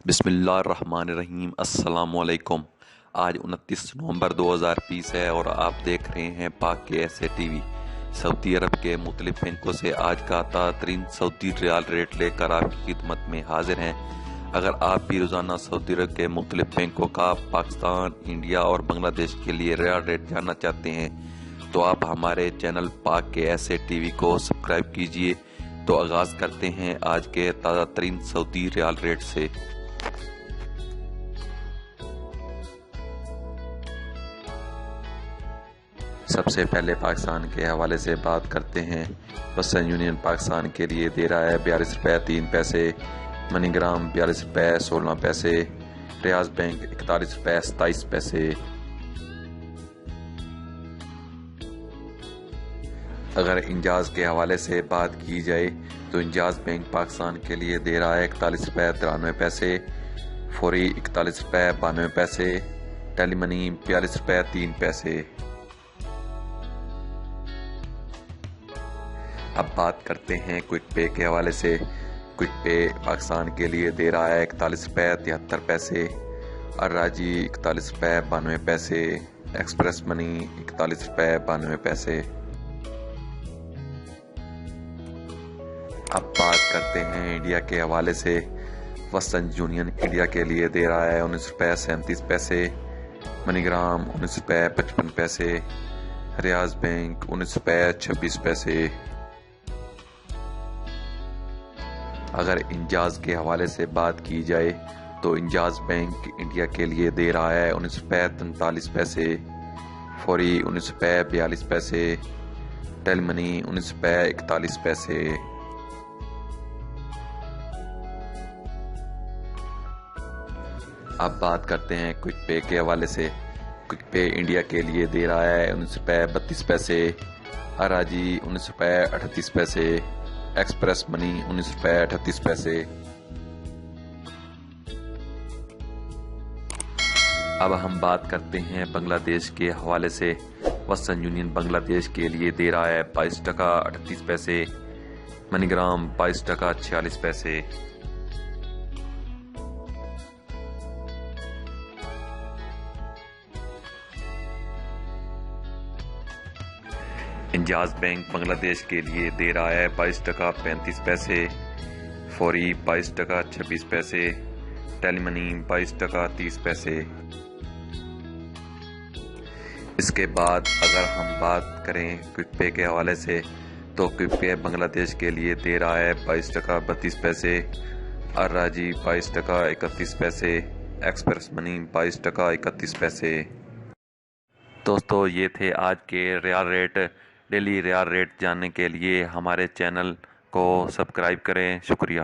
बिस्मिल्लाहिर्रहमानिर्रहीम अस्सलामुअलैकुम। आज 29 नवंबर 2020 है और आप देख रहे हैं पाक के ऐसे टीवी। सऊदी अरब के मुख्तलिफ बैंकों से आज का ताज़ा तरीन सऊदी रियाल रेट लेकर आपकी खिदमत में हाजिर हैं। अगर आप भी रोज़ाना सऊदी अरब के मुख्तलिफ बैंकों का पाकिस्तान, इंडिया और बांग्लादेश के लिए रियाल रेट जानना चाहते हैं तो आप हमारे चैनल पाक के ऐसे टीवी को सब्सक्राइब कीजिए। तो आगाज़ करते हैं आज के ताज़ा तरीन सऊदी रियाल रेट से। सबसे पहले पाकिस्तान के हवाले से बात करते हैं। वेस्टर्न यूनियन पाकिस्तान के लिए दे रहा है 42 रुपये 3 पैसे, मनीग्राम 42 रुपये 16 पैसे, रियाज बैंक 41 रुपये 27 पैसे। अगर इंजाज के हवाले से बात की जाए तो इंजाज बैंक पाकिस्तान के लिए दे रहा है 41 रुपये 93 पैसे, फौरी 41 रुपये 92 पैसे, टेलीमनी 42 रुपये 3 पैसे। अब बात करते हैं क्विक पे के हवाले से। क्विक पे पाकिस्तान के लिए दे रहा है 41 रुपये 73 पैसे, अर्राजी 41 रुपये 92 पैसे, एक्सप्रेस मनी 41 रुपये 92 पैसे। अब बात करते हैं इंडिया के हवाले से। वेस्टर्न यूनियन इंडिया के लिए दे रहा है 19 रुपये 37 पैसे, मनीग्राम 19 रुपये 55 पैसे, रियाज बैंक 19 रुपये 26 पैसे। अगर इंजाज के हवाले से बात की जाए तो इंजाज बैंक इंडिया के लिए दे रहा है 19 रुपये 43 पैसे, फौरी 19 रुपये 42 पैसे, टेलमनी 19 रुपये 41 पैसे। अब बात करते हैं क्विक पे के हवाले से। क्विक पे इंडिया के लिए दे रहा है 19 रुपये 32 पैसे, अराजी 19 रुपये 38 पैसे, एक्सप्रेस मनी 19 रुपये 38 पैसे। अब हम बात करते हैं बांग्लादेश के हवाले से। वेस्टर्न यूनियन बांग्लादेश के लिए दे रहा है 22 टका 38 पैसे, मनीग्राम 22 टका 46 पैसे। इंजाज बैंक बांग्लादेश के लिए दे रहा है 22 टका 35 पैसे, फौरी 22 टका 26 पैसे, टेलीमनी 22 टका 30 पैसे। इसके बाद अगर हम बात करें क्विक पे के हवाले से तो क्विक पे बांग्लादेश के लिए दे रहा है 22 टका 32 पैसे, अर्राजी 22 टका 31 पैसे, एक्सप्रेस मनी 22 टका 31 पैसे। दोस्तों ये थे आज के riyal rate. Daily riyal rate जानने के लिए हमारे चैनल को सब्सक्राइब करें। शुक्रिया।